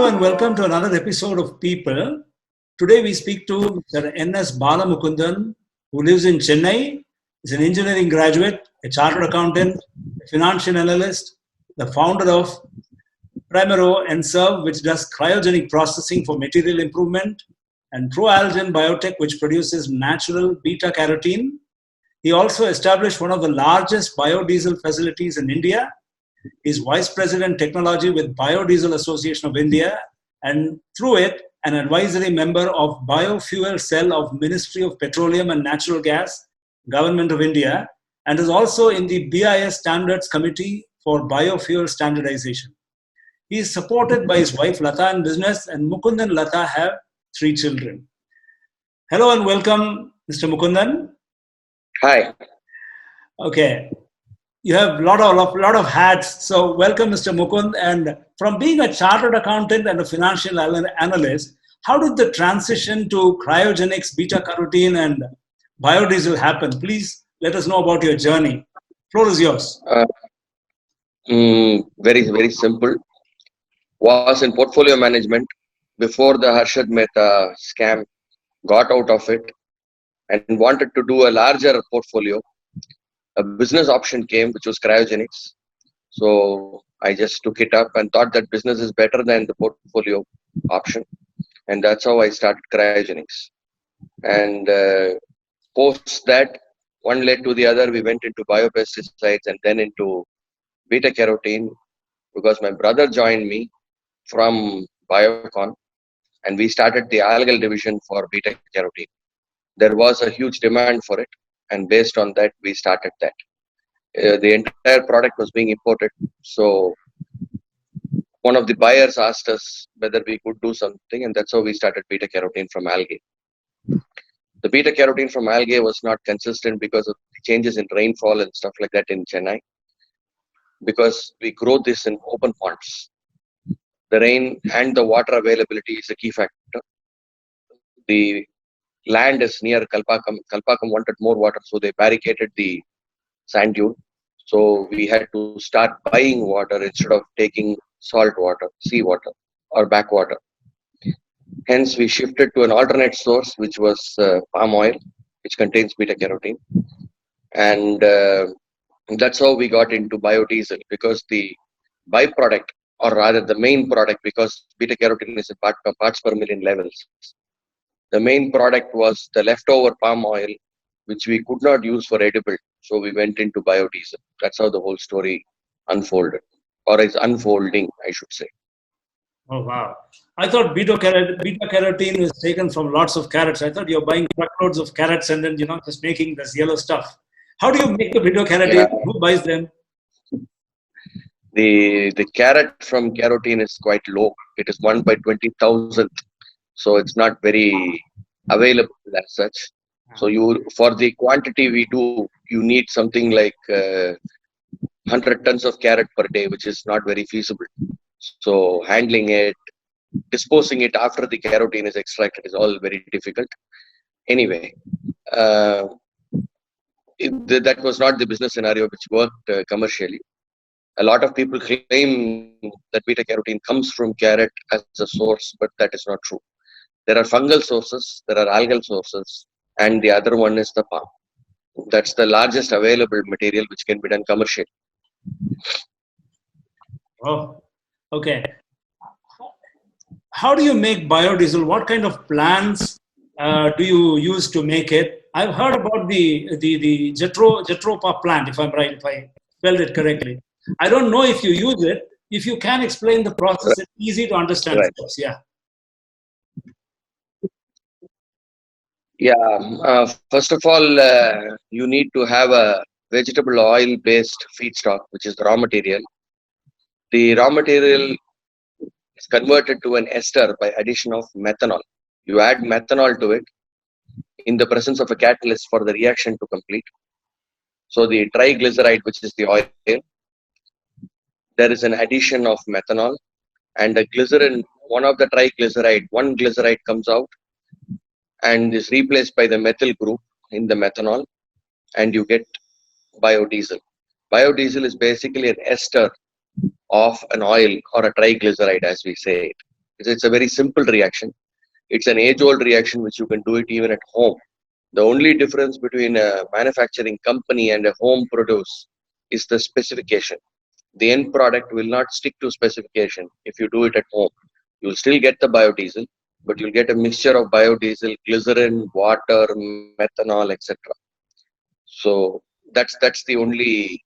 Hello and welcome to another episode of People. Today we speak to Mr.N S Balamukundan, who lives in Chennai. He's an engineering graduate, a chartered accountant, a financial analyst, the founder of Mr.N S which does cryogenic processing for material improvement, and ProAlgen Biotech, which produces natural beta-carotene. He also established one of the largest biodiesel facilities in India. He's Vice President Technology with Biodiesel Association of India, and through it, an advisory member of Biofuels Cell of Ministry of Petroleum and Natural Gas, Government of India, and is also in the BIS Standards Committee for Biofuel Standardization. He is supported by his wife Lata in business, and Mukundan and Lata have 3 children. Hello and welcome, Mr. Mukundan. Hi. Okay. You have a lot of hats. So welcome, Mr. Mukund. And from being a chartered accountant and a financial analyst, how did the transition to cryogenics, beta-carotene, and biodiesel happen? Please let us know about your journey. Floor is yours. Very simple. Was in portfolio management before the Harshad Mehta scam. Got out of it and wanted to do a larger portfolio. A business option came, which was cryogenics. So I just took it up and thought that business is better than the portfolio option. And that's how I started cryogenics. And post that, one led to the other. We went into biopesticides and then into beta-carotene because my brother joined me from Biocon. And we started the algal division for beta-carotene. There was a huge demand for it. And based on that, we started that. The entire product was being imported. So one of the buyers asked us whether we could do something. And that's how we started beta-carotene from algae. The beta-carotene from algae was not consistent because of the changes in rainfall and stuff like that in Chennai. Because we grow this in open ponds. The rain and the water availability is a key factor. The land is near Kalpakam. Kalpakam wanted more water, so they barricaded the sand dune. So we had to start buying water instead of taking salt water, seawater, or backwater. Hence, we shifted to an alternate source, which was palm oil, which contains beta-carotene. And that's how we got into biodiesel, because the byproduct, or rather the main product, because beta-carotene is in parts per million levels. The main product was the leftover palm oil, which we could not use for edible. So we went into biodiesel. That's how the whole story unfolded, or is unfolding, I should say. Oh, wow. I thought beta-carotene is taken from lots of carrots. I thought you're buying truckloads of carrots and then, just making this yellow stuff. How do you make the beta-carotene? Yeah. Who buys them? The carrot from carotene is quite low. It is 1 by 20,000. So it's not very available as such. So for the quantity we do, you need something like 100 tons of carrot per day, which is not very feasible. So handling it, disposing it after the carotene is extracted is all very difficult. Anyway, that was not the business scenario which worked commercially. A lot of people claim that beta-carotene comes from carrot as a source, but that is not true. There are fungal sources, there are algal sources, and the other one is the palm. That's the largest available material which can be done commercially. Oh, okay. How do you make biodiesel? What kind of plants do you use to make it? I've heard about the Jatropha plant, if I'm right, if I spelled it correctly. I don't know if you use it. If you can explain the process, it's easy to understand. Right. Yeah. Yeah. First of all, you need to have a vegetable oil-based feedstock, which is the raw material. The raw material is converted to an ester by addition of methanol. You add methanol to it in the presence of a catalyst for the reaction to complete. So the triglyceride, which is the oil, there is an addition of methanol, and the glycerin, one of the triglyceride, one glyceride comes out and is replaced by the methyl group in the methanol, and you get biodiesel. Biodiesel is basically an ester of an oil or a triglyceride, as we say it. It's a very simple reaction. It's an age-old reaction which you can do it even at home. The only difference between a manufacturing company and a home produce is the specification. The end product will not stick to specification if you do it at home. You'll still get the biodiesel, but you'll get a mixture of biodiesel, glycerin, water, methanol, etc. So that's the only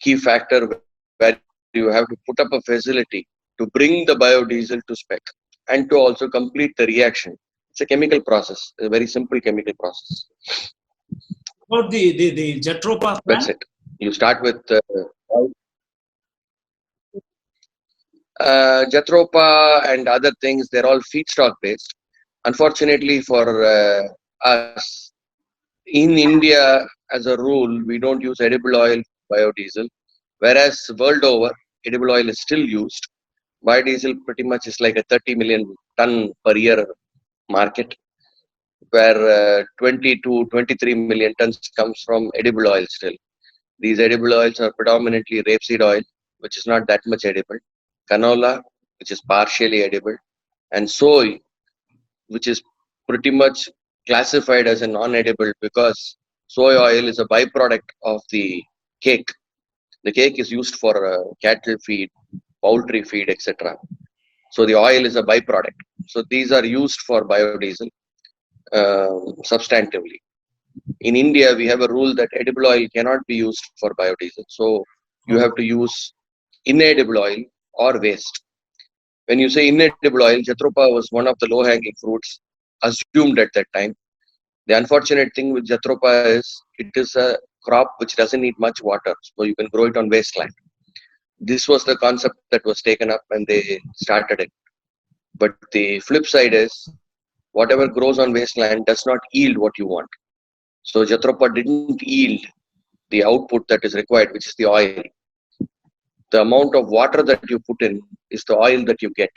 key factor where you have to put up a facility to bring the biodiesel to spec and to also complete the reaction. It's a chemical process, a very simple chemical process. About the Jetropa That's plant? it. You start with Jatropa and other things. They're all feedstock based. Unfortunately for us, in India, as a rule, we don't use edible oil biodiesel, whereas world over, edible oil is still used. Biodiesel pretty much is like a 30 million ton per year market, where 20 to 23 million tons comes from edible oil still. These edible oils are predominantly rapeseed oil, which is not that much edible, canola, which is partially edible, and soy, which is pretty much classified as a non-edible because soy oil is a byproduct of the cake. The cake is used for cattle feed, poultry feed, etc. So the oil is a byproduct. So these are used for biodiesel substantively. In India, we have a rule that edible oil cannot be used for biodiesel. So you have to use inedible oil or waste. When you say inedible oil, Jatropa was one of the low hanging fruits assumed at that time. The unfortunate thing with Jatropa is it is a crop which doesn't need much water, so you can grow it on wasteland. This was the concept that was taken up when they started it. But the flip side is whatever grows on wasteland does not yield what you want. So Jatropa didn't yield the output that is required, which is the oil. The amount of water that you put in is the oil that you get.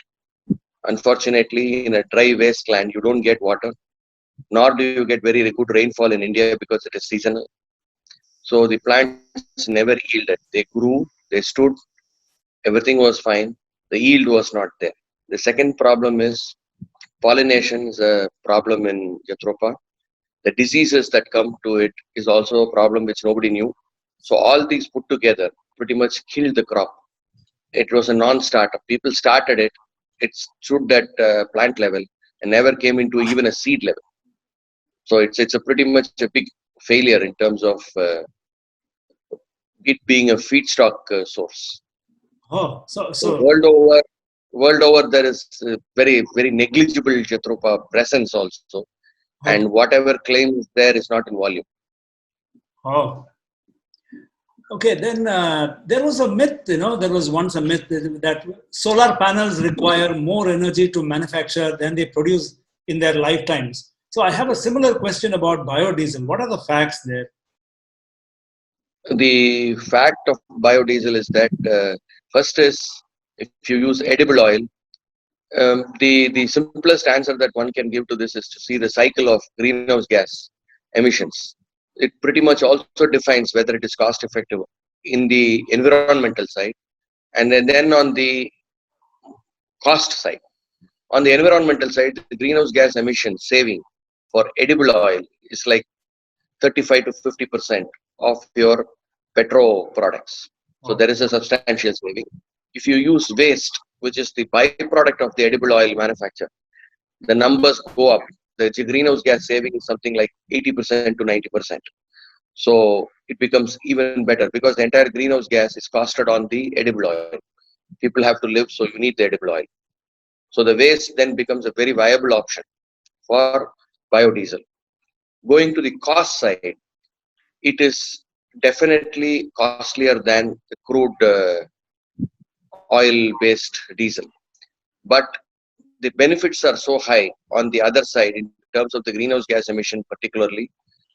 Unfortunately, in a dry wasteland, you don't get water, nor do you get very good rainfall in India because it is seasonal. So the plants never yielded. They grew, they stood, everything was fine. The yield was not there. The second problem is pollination is a problem in Jatropa. The diseases that come to it is also a problem which nobody knew. So all these put together pretty much killed the crop. It was a non-starter. People started it. It stood at plant level and never came into even a seed level. So it's a pretty much a big failure in terms of it being a feedstock source. Oh, So world over there is very negligible Jatropa presence also, okay. and whatever claims there is not in volume. Oh, okay. Then there was a myth, there was once a myth that solar panels require more energy to manufacture than they produce in their lifetimes. So I have a similar question about biodiesel. What are the facts there? The fact of biodiesel is that first is if you use edible oil, the simplest answer that one can give to this is to see the cycle of greenhouse gas emissions. It pretty much also defines whether it is cost effective in the environmental side and then on the cost side. On the environmental side, the greenhouse gas emission saving for edible oil is like 35 to 50% of your petro products. So there is a substantial saving. If you use waste, which is the byproduct of the edible oil manufacture, the numbers go up. The greenhouse gas saving is something like 80% to 90%. So it becomes even better because the entire greenhouse gas is costed on the edible oil. People have to live, so you need the edible oil. So the waste then becomes a very viable option for biodiesel. Going to the cost side, it is definitely costlier than the crude oil-based diesel. But the benefits are so high on the other side in terms of the greenhouse gas emission, particularly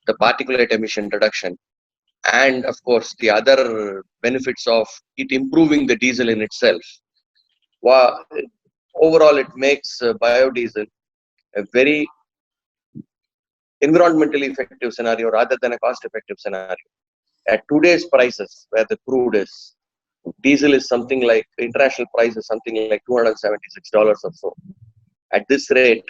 the particulate emission reduction, and of course the other benefits of it improving the diesel in itself. Wow. Overall, it makes biodiesel a very environmentally effective scenario rather than a cost effective scenario. At today's prices, where the crude is, Diesel is something like, the international price is something like $276 or so. At this rate,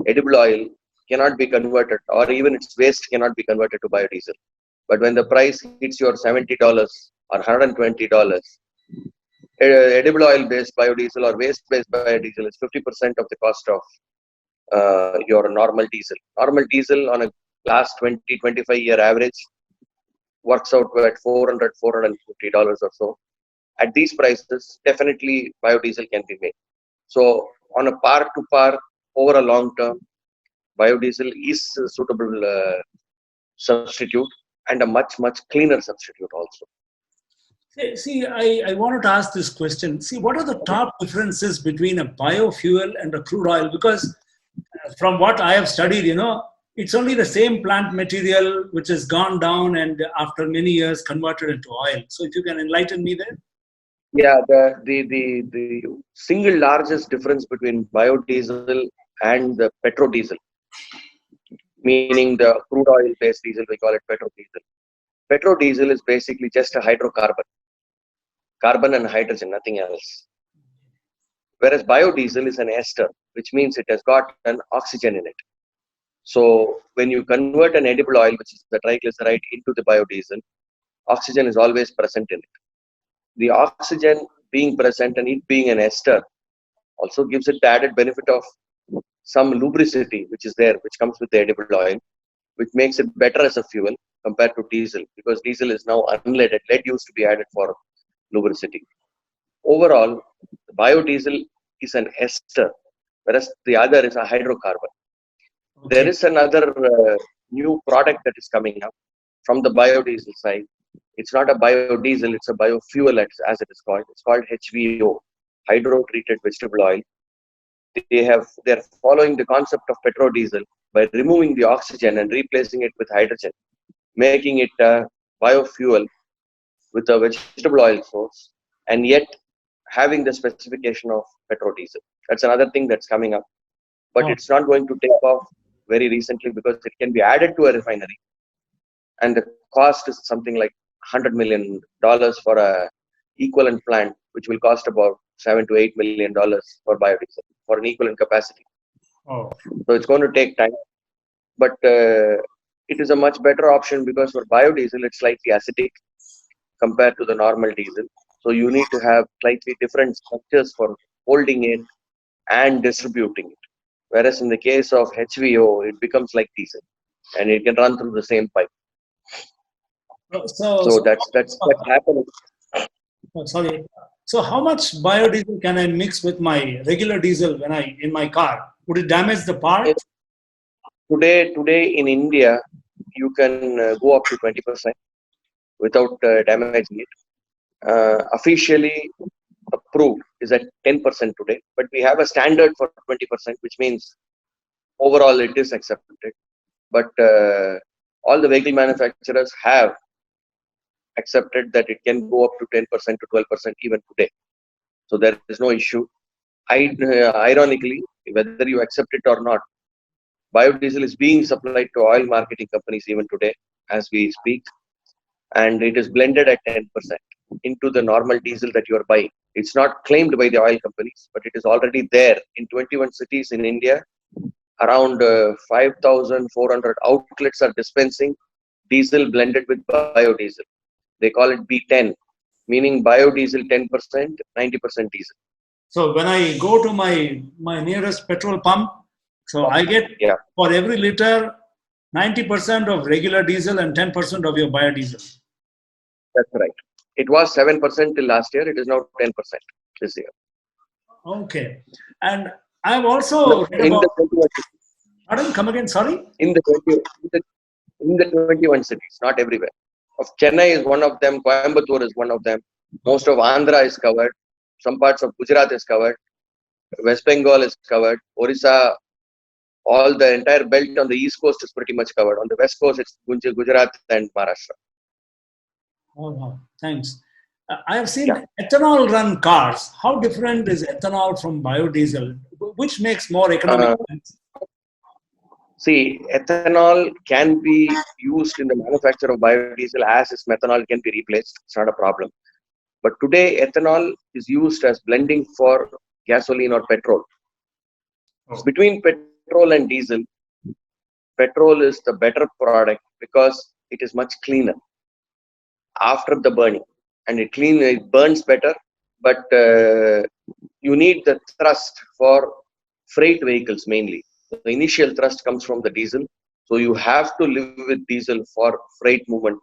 edible oil cannot be converted, or even its waste cannot be converted to biodiesel. But when the price hits your $70 or $120, edible oil based biodiesel or waste based biodiesel is 50% of the cost of your normal diesel. Normal diesel on a last 20-25 year average works out at $400-$450 or so. At these prices, definitely biodiesel can be made. So on a par to par over a long term, biodiesel is a suitable substitute, and a much cleaner substitute also. See, I wanted to ask this question. See, what are the top differences between a biofuel and a crude oil? Because from what I have studied, it's only the same plant material which has gone down and after many years converted into oil. So if you can enlighten me there. Yeah, the single largest difference between biodiesel and the petrodiesel, meaning the crude oil based diesel, we call it petrodiesel. Petrodiesel is basically just a hydrocarbon, carbon and hydrogen, nothing else. Whereas biodiesel is an ester, which means it has got an oxygen in it. So when you convert an edible oil, which is the triglyceride, into the biodiesel, oxygen is always present in it. The oxygen being present and it being an ester also gives it the added benefit of some lubricity, which is there, which comes with the edible oil, which makes it better as a fuel compared to diesel, because diesel is now unleaded. Lead used to be added for lubricity. Overall, biodiesel is an ester, whereas the other is a hydrocarbon. Okay. There is another new product that is coming up from the biodiesel side. It's not a biodiesel, it's a biofuel as it is called. It's called HVO, hydro-treated vegetable oil. They're following the concept of petrodiesel by removing the oxygen and replacing it with hydrogen, making it a biofuel with a vegetable oil source, and yet having the specification of petrodiesel. That's another thing that's coming up, but it's not going to take off very recently because it can be added to a refinery, and the cost is something like $100 million for a equivalent plant, which will cost about $7 to $8 million for biodiesel for an equivalent capacity. So it's going to take time, but it is a much better option because for biodiesel it's slightly acidic compared to the normal diesel. So you need to have slightly different structures for holding it and distributing it. Whereas in the case of HVO, it becomes like diesel, and it can run through the same pipe. So that's happening. Sorry. So how much biodiesel can I mix with my regular diesel in my car? Would it damage the part? Today in India, you can go up to 20% without damaging it. Officially approved is at 10% today, but we have a standard for 20%, which means overall it is accepted. But all the vehicle manufacturers have accepted that it can go up to 10% to 12% even today. So there is no issue. Ironically, whether you accept it or not, biodiesel is being supplied to oil marketing companies even today as we speak, and it is blended at 10% into the normal diesel that you are buying. It's not claimed by the oil companies, but it is already there in 21 cities in India. Around 5,400 outlets are dispensing diesel blended with biodiesel. They call it B10, meaning biodiesel 10%, 90% diesel. So when I go to my nearest petrol pump, so I get for every liter 90% of regular diesel and 10% of your biodiesel. That's right. It was 7% till last year. It is now 10% this year. Okay. And I've also read about... Pardon, come again, sorry? In the 21 cities, not everywhere. Of Chennai is one of them, Coimbatore is one of them. Most of Andhra is covered. Some parts of Gujarat is covered. West Bengal is covered. Orissa, all the entire belt on the east coast is pretty much covered. On the west coast, it's Gujarat and Maharashtra. Oh, wow. Thanks. I have seen ethanol run cars. How different is ethanol from biodiesel? Which makes more economic sense? See, ethanol can be used in the manufacture of biodiesel as is methanol can be replaced. It's not a problem. But today, ethanol is used as blending for gasoline or petrol. So between petrol and diesel, petrol is the better product because it is much cleaner after the burning, and it burns better. But you need the thrust for freight vehicles mainly. The initial thrust comes from the diesel, so you have to live with diesel for freight movement,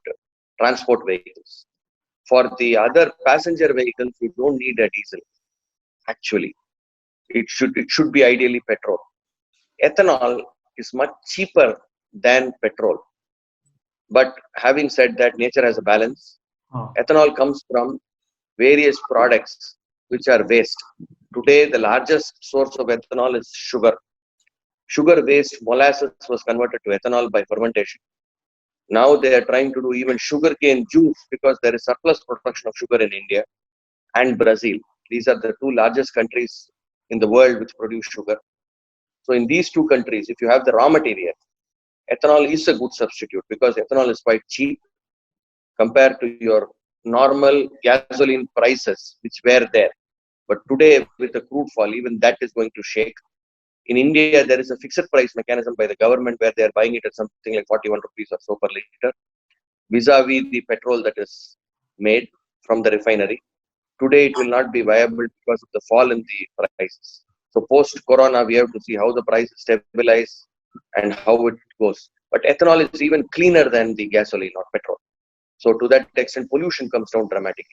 transport vehicles. For the other passenger vehicles, you don't need a diesel. Actually, it should be ideally petrol. Ethanol is much cheaper than petrol. But having said that, nature has a balance. Oh. Ethanol comes from various products which are waste. Today, the largest source of ethanol is sugar. Sugar waste, molasses was converted to ethanol by fermentation. Now they are trying to do even sugarcane juice because there is surplus production of sugar in India and Brazil. These are the two largest countries in the world which produce sugar. So in these two countries, if you have the raw material, ethanol is a good substitute because ethanol is quite cheap compared to your normal gasoline prices which were there. But today, with the crude fall, even that is going to shake. In India, there is a fixed price mechanism by the government where they are buying it at something like 41 rupees or so per liter, vis-a-vis the petrol that is made from the refinery. Today, it will not be viable because of the fall in the prices. So post-corona, we have to see how the prices stabilize and how it goes. But ethanol is even cleaner than the gasoline or petrol. So to that extent, pollution comes down dramatically.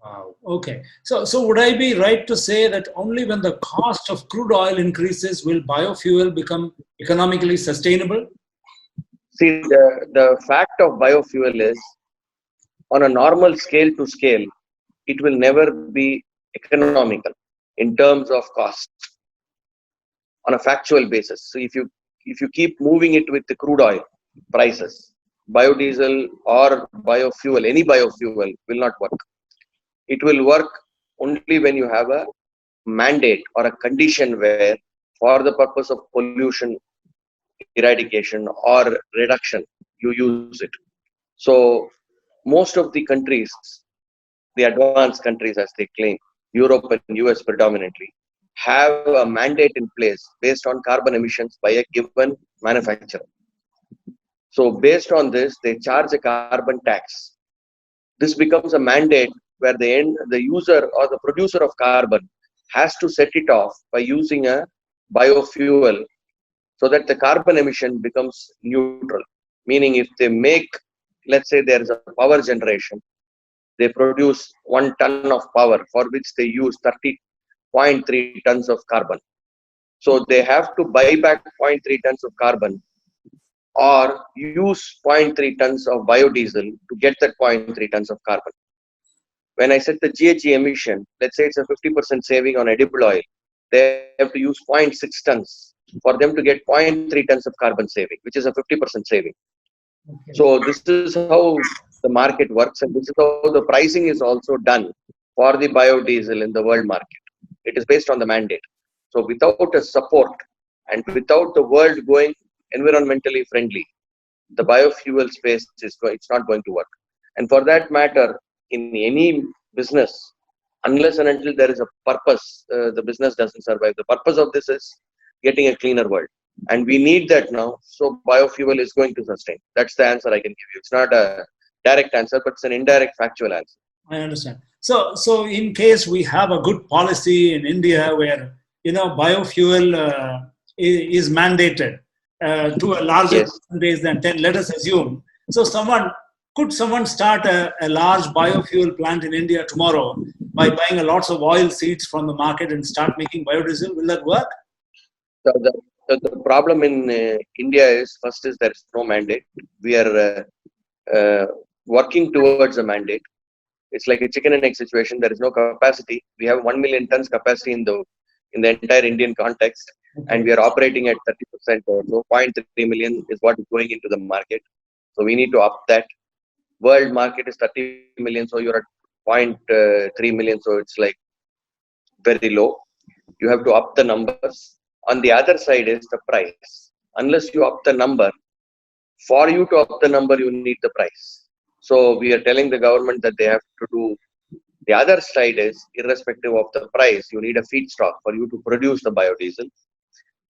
Wow. Okay. So would I be right to say that only when the cost of crude oil increases will biofuel become economically sustainable? See, the fact of biofuel is on a normal scale to scale, it will never be economical in terms of cost on a factual basis. So if you keep moving it with the crude oil prices, biodiesel or biofuel, any biofuel will not work. It will work only when you have a mandate or a condition where, for the purpose of pollution eradication or reduction, you use it. So most of the countries, the advanced countries as they claim, Europe and US predominantly, have a mandate in place based on carbon emissions by a given manufacturer. So based on this, they charge a carbon tax. This becomes a mandate where the user or the producer of carbon has to set it off by using a biofuel so that the carbon emission becomes neutral. Meaning if they make, let's say there is a power generation, they produce 1 ton of power for which they use 30.3 tons of carbon. So they have to buy back zero point 0.3 tons of carbon or use 0.3 tons of biodiesel to get that 0.3 tons of carbon. When I set the GHG emission, let's say it's a 50% saving on edible oil, they have to use 0.6 tons for them to get 0.3 tons of carbon saving, which is a 50% saving. Okay. So this is how the market works, and this is how the pricing is also done for the biodiesel in the world market. It is based on the mandate. So without a support and without the world going environmentally friendly, the biofuel space it's not going to work. And for that matter, in any business, unless and until there is a purpose, the business doesn't survive. The purpose of this is getting a cleaner world, and we need that now. So biofuel is going to sustain. That's the answer I can give you. It's not a direct answer, but it's an indirect factual answer. I understand. So in case we have a good policy in India where biofuel is mandated to a larger Yes. percentage than 10, let us assume. So could someone start a large biofuel plant in India tomorrow by buying a lots of oil seeds from the market and start making biodiesel? Will that work? The problem in India is, first is there is no mandate. We are working towards a mandate. It's like a chicken and egg situation. There is no capacity. We have 1 million tons capacity in the entire Indian context, and we are operating at 30% or so. 0.3 million is what is going into the market. So we need to up that. World market is 30 million, so you're at 0.3 million. So it's like very low. You have to up the numbers. On the other side is the price. Unless you up the number, for you to up the number, you need the price. So we are telling the government that they have to do The other side is, irrespective of the price, you need a feedstock for you to produce the biodiesel.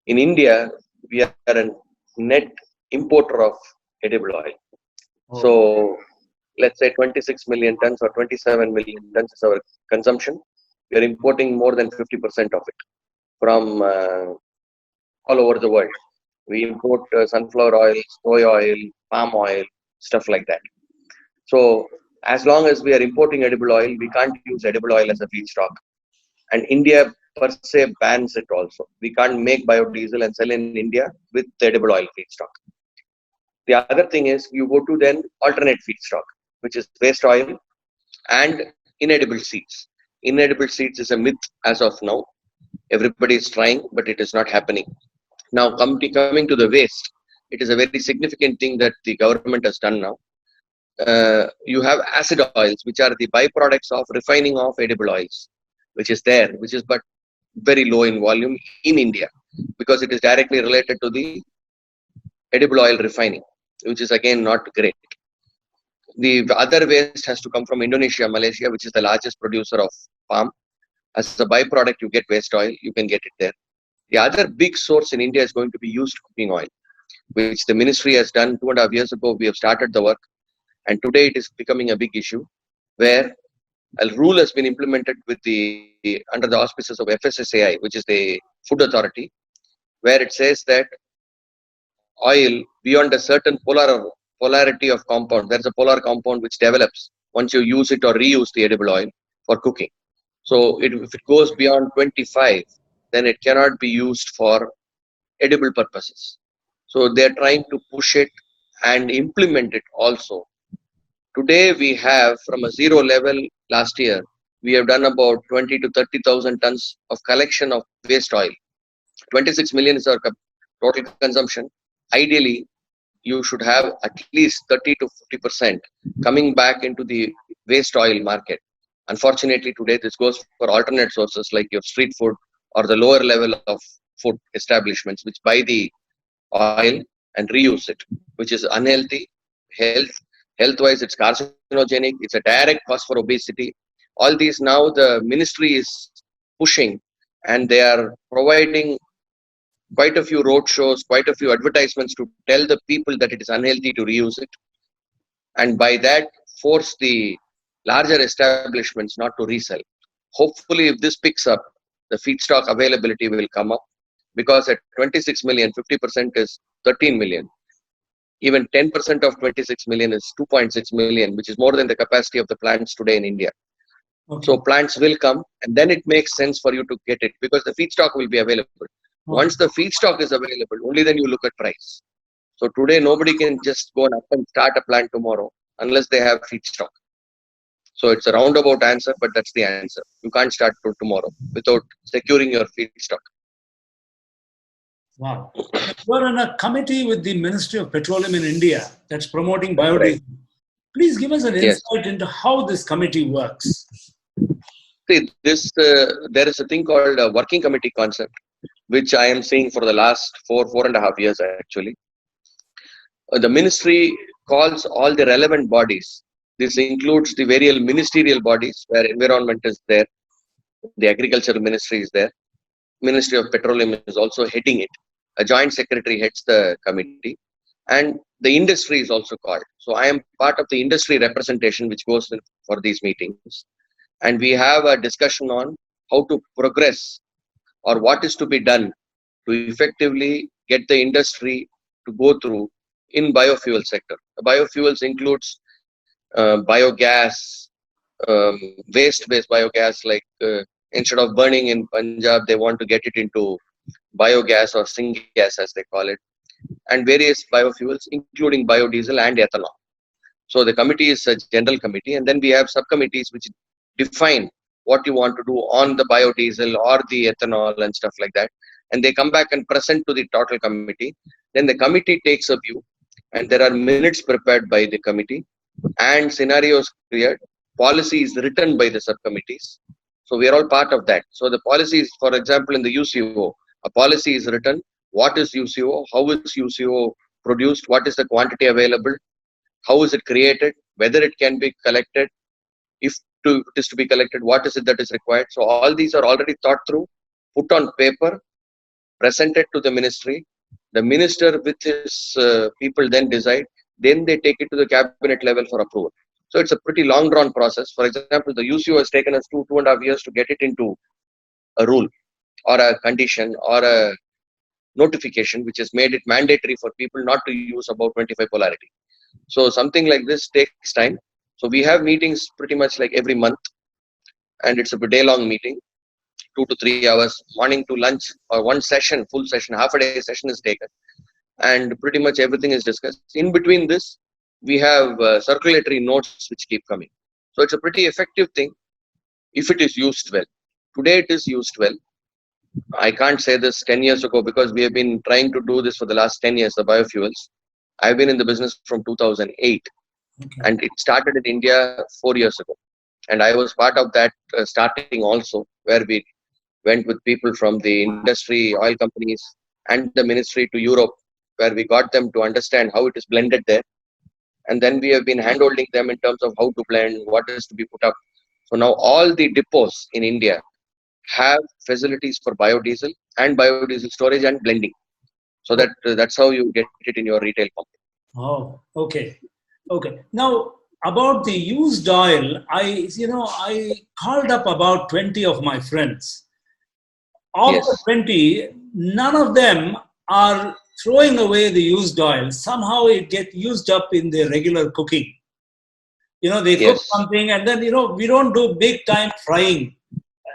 In India, we are a net importer of edible oil. Oh. So let's say 26 million tons or 27 million tons is our consumption. We are importing more than 50% of it from all over the world. We import sunflower oil, soy oil, palm oil, stuff like that. So as long as we are importing edible oil, we can't use edible oil as a feedstock. And India per se bans it also. We can't make biodiesel and sell in India with edible oil feedstock. The other thing is, you go to then alternate feedstock, which is waste oil and inedible seeds. Inedible seeds is a myth as of now. Everybody is trying, but it is not happening. Now, coming to the waste, it is a very significant thing that the government has done now. You have acid oils, which are the byproducts of refining of edible oils, which is there, which is but very low in volume in India, because it is directly related to the edible oil refining, which is again not great. The other waste has to come from Indonesia, Malaysia, which is the largest producer of palm. As a byproduct, you get waste oil, you can get it there. The other big source in India is going to be used cooking oil, which the ministry has done 2.5 years ago. We have started the work, and today it is becoming a big issue, where a rule has been implemented with under the auspices of FSSAI, which is the food authority, where it says that oil beyond a certain polarity of compound, there is a polar compound which develops once you use it or reuse the edible oil for cooking. So if it goes beyond 25, then it cannot be used for edible purposes. So they are trying to push it and implement it also. Today we have, from a zero level last year, we have done about 20 to 30,000 tons of collection of waste oil. 26 million is our total consumption. Ideally, you should have at least 30 to 50% coming back into the waste oil market. Unfortunately, today this goes for alternate sources like your street food or the lower level of food establishments, which buy the oil and reuse it, which is unhealthy. Health-wise, it's carcinogenic. It's a direct cause for obesity. All these now the ministry is pushing, and they are providing quite a few road shows, quite a few advertisements to tell the people that it is unhealthy to reuse it, and by that force the larger establishments not to resell. Hopefully, if this picks up, the feedstock availability will come up, because at 26 million, 50% is 13 million. Even 10% of 26 million is 2.6 million, which is more than the capacity of the plants today in India. Okay. So plants will come, and then it makes sense for you to get it, because the feedstock will be available. Once the feedstock is available, only then you look at price. So today, nobody can just go and up and start a plant tomorrow unless they have feedstock. So it's a roundabout answer, but that's the answer. You can't start tomorrow without securing your feedstock. Wow. You're in a committee with the Ministry of Petroleum in India that's promoting biodiesel. Right. Please give us an insight into how this committee works. See, there is a thing called a working committee concept, which I am seeing for the last 4.5 years actually. The ministry calls all the relevant bodies. This includes the various ministerial bodies where environment is there, the agricultural ministry is there, Ministry of Petroleum is also heading it. A joint secretary heads the committee, and the industry is also called. So I am part of the industry representation which goes in for these meetings, and we have a discussion on how to progress or what is to be done to effectively get the industry to go through in biofuel sector. The biofuels includes biogas, waste-based biogas, like instead of burning in Punjab, they want to get it into biogas or syngas as they call it, and various biofuels including biodiesel and ethanol. So the committee is a general committee, and then we have subcommittees which define what you want to do on the biodiesel or the ethanol and stuff like that, and they come back and present to the total committee. Then the committee takes a view, and there are minutes prepared by the committee and scenarios cleared. Policy is written by the subcommittees. So we are all part of that. So the policies, for example, in the UCO, a policy is written. What is UCO? How is UCO produced? What is the quantity available? How is it created? Whether it can be collected, it is to be collected, what is it that is required. So all these are already thought through, put on paper, presented to the ministry. The minister with his people then decide. Then they take it to the cabinet level for approval. So it's a pretty long drawn process. For example, the UCO has taken us 2.5 years to get it into a rule or a condition or a notification, which has made it mandatory for people not to use above 25 polarity. So something like this takes time. So we have meetings pretty much like every month, and it's a day-long meeting, 2 to 3 hours, morning to lunch, or one session, full session, half a day session is taken, and pretty much everything is discussed. In between this, we have circulatory notes which keep coming. So it's a pretty effective thing if it is used well. Today it is used well. I can't say this 10 years ago because we have been trying to do this for the last 10 years, the biofuels. I've been in the business from 2008, Okay. and it started in India 4 years ago. And I was part of that starting also, where we went with people from the industry, oil companies, and the ministry to Europe, where we got them to understand how it is blended there. And then we have been handholding them in terms of how to blend, what is to be put up. So now all the depots in India have facilities for biodiesel and biodiesel storage and blending. So that's how you get it in your retail pump. Oh, okay. Okay. Now, about the used oil, I called up about 20 of my friends. Of the Yes, 20, none of them are throwing away the used oil. Somehow it gets used up in their regular cooking. They cook yes, something and then, we don't do big time frying,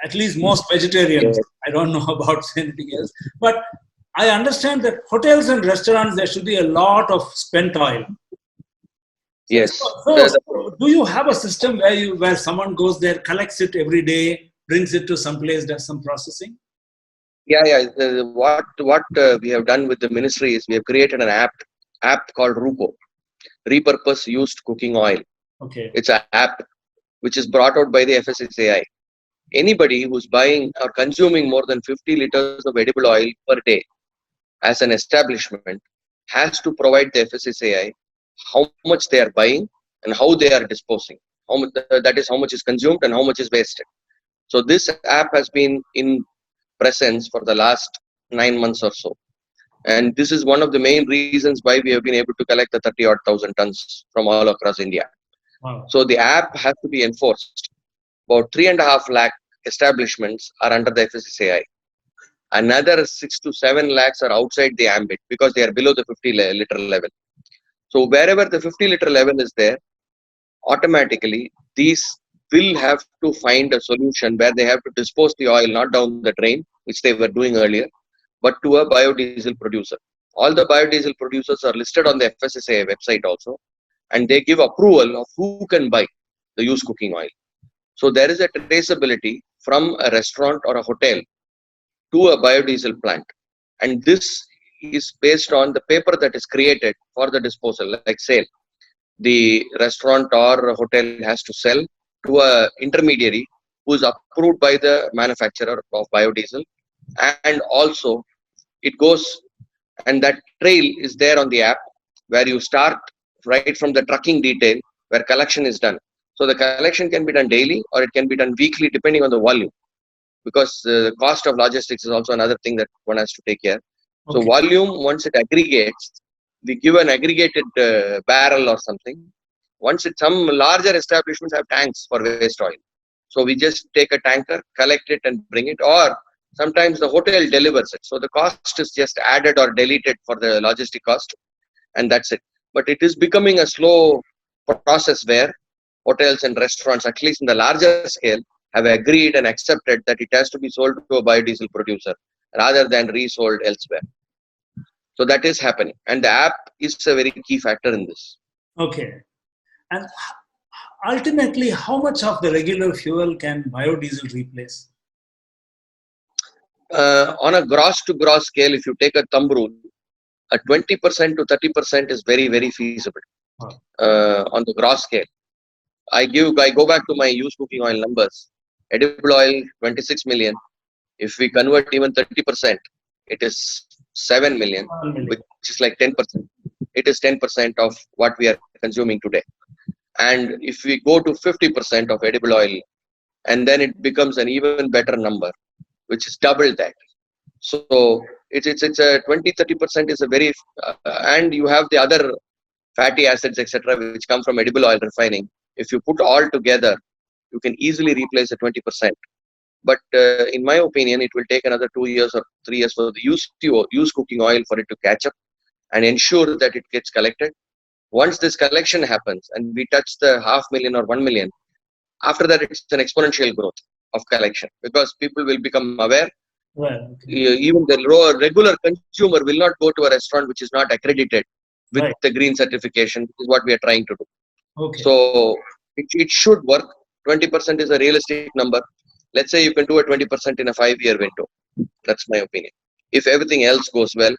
at least most vegetarians. yes, I don't know about anything else. But I understand that hotels and restaurants, there should be a lot of spent oil. So, yes. so do you have a system where someone goes there, collects it every day, brings it to some place, does some processing? Yeah, yeah. What we have done with the ministry is we have created an app called RUCO, Repurpose Used Cooking Oil. Okay. It's an app which is brought out by the FSSAI. Anybody who's buying or consuming more than 50 liters of edible oil per day as an establishment has to provide the FSSAI how much they are buying and how they are disposing. How much, that is how much is consumed and how much is wasted. So this app has been in presence for the last 9 months or so. And this is one of the main reasons why we have been able to collect the 30 odd thousand tons from all across India. Wow. So the app has to be enforced. About 3.5 lakh establishments are under the FSSAI. Another 6 to 7 lakhs are outside the ambit because they are below the 50 liter level. So wherever the 50 liter level is there, automatically these will have to find a solution where they have to dispose the oil not down the drain, which they were doing earlier, but to a biodiesel producer. All the biodiesel producers are listed on the FSSAI website also, and they give approval of who can buy the used cooking oil. So there is a traceability from a restaurant or a hotel to a biodiesel plant. And this is based on the paper that is created for the disposal, like sale. The restaurant or hotel has to sell to a intermediary who is approved by the manufacturer of biodiesel, and also it goes, and that trail is there on the app where you start right from the trucking detail where collection is done. So the collection can be done daily or it can be done weekly depending on the volume, because the cost of logistics is also another thing that one has to take care. So Okay. volume, once it aggregates, we give an aggregated barrel or something. Once it, some larger establishments have tanks for waste oil. So we just take a tanker, collect it and bring it, or sometimes the hotel delivers it. So the cost is just added or deleted for the logistic cost, and that's it. But it is becoming a slow process where hotels and restaurants, at least in the larger scale, have agreed and accepted that it has to be sold to a biodiesel producer rather than resold elsewhere. So that is happening. And the app is a very key factor in this. Okay. And ultimately, how much of the regular fuel can biodiesel replace? On a gross to gross scale, if you take a thumb rule, a 20% to 30% is very, very feasible Wow. on the gross scale. I go back to my used cooking oil numbers. Edible oil, 26 million. If we convert even 30%, it is 7 million, 1 million. which is like 10%. It is 10% of what we are consuming today. And if we go to 50% of edible oil, and then it becomes an even better number, which is double that. So it's a 20-30% is a very, and you have the other fatty acids, etc., which come from edible oil refining. If you put all together, you can easily replace the 20%. But in my opinion, it will take another 2 years or 3 years for the used cooking oil for it to catch up and ensure that it gets collected. Once this collection happens and we touch the 500,000 or 1 million, after that it's an exponential growth of collection, because people will become aware. Well, okay. Even the regular consumer will not go to a restaurant which is not accredited with Right. the green certification, which is what we are trying to do. Okay. So it should work. 20% is a realistic number. Let's say you can do a 20% in a 5-year window. That's my opinion. If everything else goes well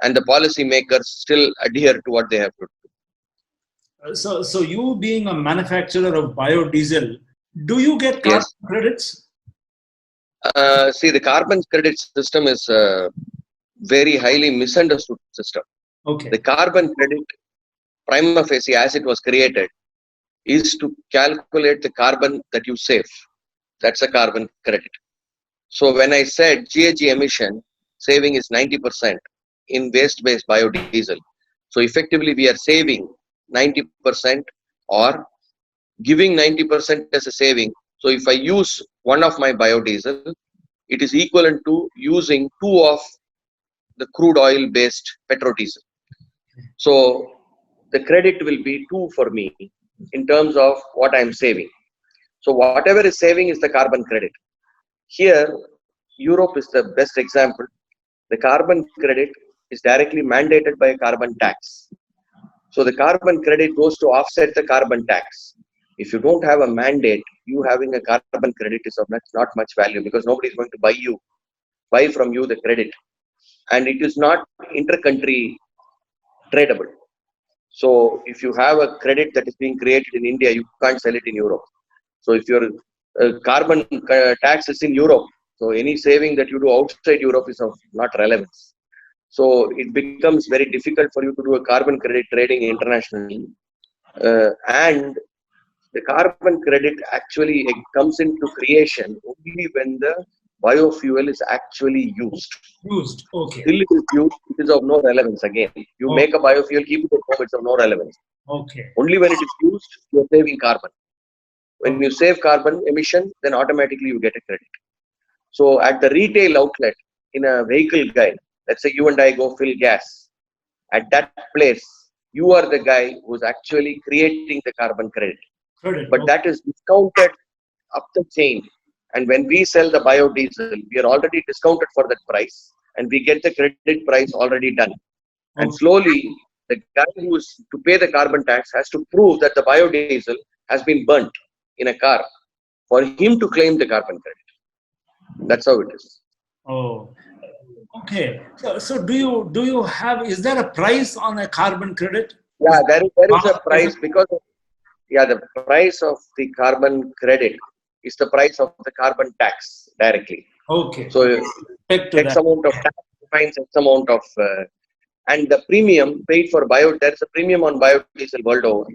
and the policy makers still adhere to what they have to do. So you being a manufacturer of biodiesel, do you get carbon Yes. credits? See, the carbon credit system is a very highly misunderstood system. Okay. The carbon credit, prima facie, as it was created, is to calculate the carbon that you save. That's a carbon credit. So when I said GHG emission saving is 90% in waste-based biodiesel, so effectively we are saving 90% or giving 90% as a saving. So if I use one of my biodiesel, it is equivalent to using 2 of the crude oil based petrodiesel. So the credit will be 2 for me in terms of what I am saving. So whatever is saving is the carbon credit. Here, Europe is the best example. The carbon credit is directly mandated by a carbon tax. So the carbon credit goes to offset the carbon tax. If you don't have a mandate, you having a carbon credit is of not much value, because nobody is going to buy from you the credit. And it is not inter-country tradable. So if you have a credit that is being created in India, you can't sell it in Europe. So if your carbon tax is in Europe, so any saving that you do outside Europe is of not relevance. So it becomes very difficult for you to do a carbon credit trading internationally. And the carbon credit actually comes into creation only when the biofuel is actually used. Used. Okay. Till it is used, it is of no relevance again. You make a biofuel, keep it at home, it's of no relevance. Okay. Only when it is used, you are saving carbon. When you save carbon emission, then automatically you get a credit. So at the retail outlet, in a vehicle guide, let's say you and I go fill gas. At that place, you are the guy who's actually creating the carbon credit. But that is discounted up the chain. And when we sell the biodiesel, we are already discounted for that price, and we get the credit price already done. And slowly, the guy who is to pay the carbon tax has to prove that the biodiesel has been burnt in a car for him to claim the carbon credit. That's how it is. Oh, okay. So do you have? Is there a price on a carbon credit? Yeah, there is a price, because the price of the carbon credit is the price of the carbon tax directly. Okay. So X amount of tax defines X amount of, and the premium paid for there's a premium on biodiesel world over.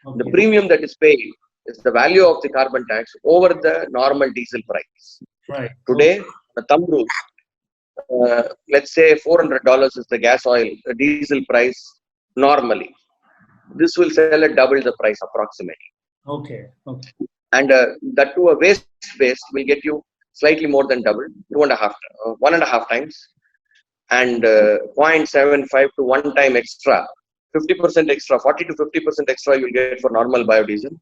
Okay. The premium that is paid is the value of the carbon tax over the normal diesel price. Right. Today, the thumb rule, let's say $400 is the diesel price normally. This will sell at double the price approximately. Okay. Okay. And that to a waste-based will get you slightly more than double, 1.5 times, and 0.75 to 1 time extra, 50% extra, 40 to 50% extra you will get for normal biodiesel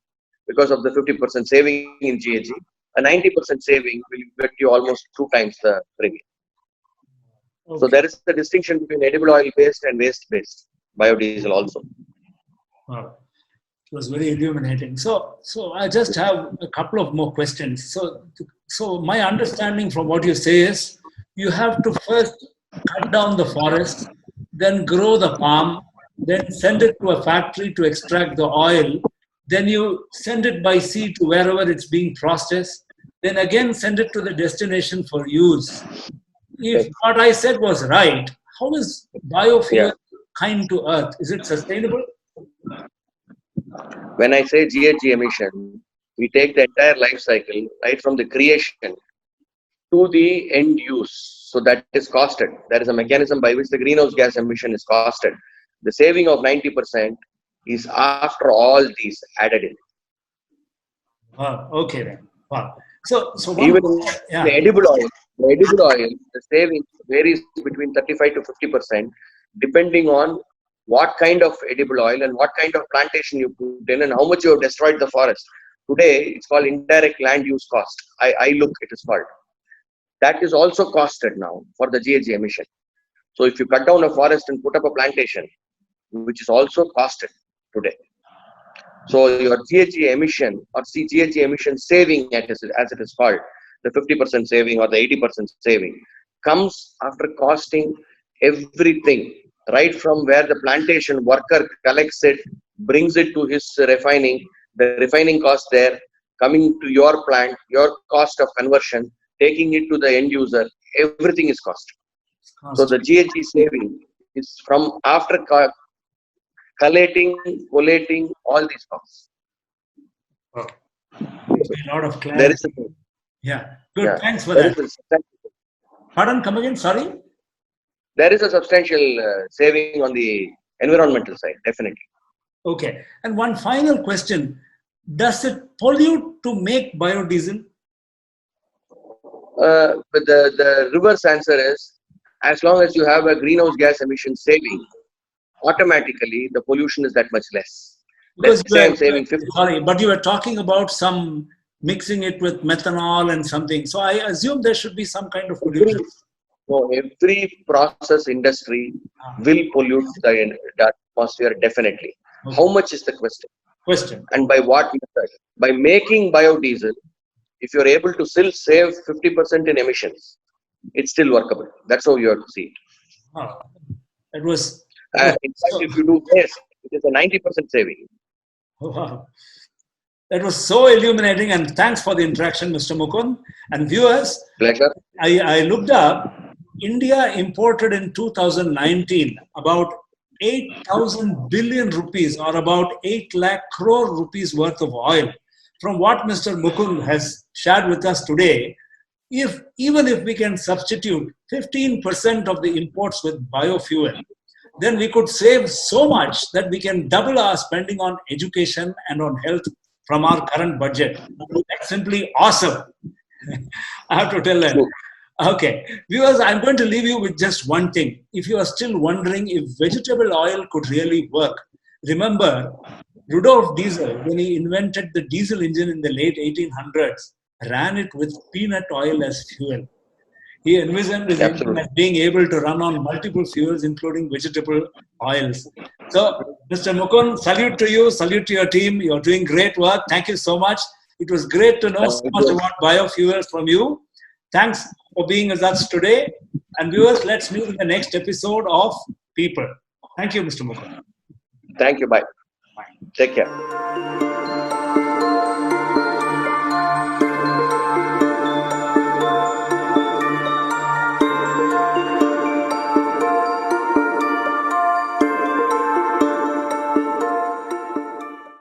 because of the 50% saving in GHG. A 90% saving will get you almost 2 times the premium. Okay. So there is the distinction between edible oil-based and waste-based biodiesel also. Wow. It was very illuminating. So I just have a couple of more questions. So my understanding from what you say is you have to first cut down the forest, then grow the palm, then send it to a factory to extract the oil, then you send it by sea to wherever it's being processed, then again send it to the destination for use. If what I said was right, how is biofuel kind to Earth? Is it sustainable? When I say GHG emission, we take the entire life cycle, right from the creation to the end use. So that is costed. There is a mechanism by which the greenhouse gas emission is costed. The saving of 90% is after all these added in. Wow. Okay then. Wow. So one, Even in yeah. the edible oil, the saving varies between 35 to 50%, depending on what kind of edible oil and what kind of plantation you put in and how much you have destroyed the forest. Today, it's called indirect land use cost. Look, it is called. That is also costed now for the GHG emission. So if you cut down a forest and put up a plantation, which is also costed today. So your GHG emission or GHG emission saving, as it is called, the 50% saving or the 80% saving, comes after costing everything, right from where the plantation worker collects it, brings it to his refining, the refining cost there, coming to your plant, your cost of conversion, taking it to the end user, everything is cost. So the GHG saving is from after collating, all these costs. Oh. A lot of There is clarity. Yeah. Good. yeah, Thanks for there that. is a, Pardon, come again. Sorry. there is a substantial saving on the environmental side, definitely. Okay. And one final question: does it pollute to make biodiesel? But the reverse answer is, as long as you have a greenhouse gas emission saving, automatically the pollution is that much less. Because Let's say I'm saving 50. sorry, but you were talking about some mixing it with methanol and something. So I assume there should be some kind of pollution. Every process industry will pollute the atmosphere definitely. Okay. How much is the question? And by what method? By making biodiesel, if you're able to still save 50% in emissions, it's still workable. That's how you have to see it. Oh, it was. In fact, if you do waste, it is a 90% saving. Wow. That was so illuminating, and thanks for the interaction, Mr. Mukund. And viewers, pleasure. I looked up, India imported in 2019 about 8,000 billion rupees or about 8 lakh crore rupees worth of oil. From what Mr. Mukund has shared with us today, even if we can substitute 15% of the imports with biofuel, then we could save so much that we can double our spending on education and on health from our current budget. That's simply awesome. I have to tell them. Okay, viewers, I'm going to leave you with just one thing. If you are still wondering if vegetable oil could really work, remember Rudolf Diesel, when he invented the diesel engine in the late 1800s, ran it with peanut oil as fuel. He envisioned his engine as being able to run on multiple fuels, including vegetable oils. So, Mr. Mukund, salute to you, salute to your team. You're doing great work. Thank you so much. It was great to know so much about biofuels from you. Thanks for being with us today. And viewers, let's meet in the next episode of People. Thank you, Mr. Mukund. Thank you. Bye. Take care.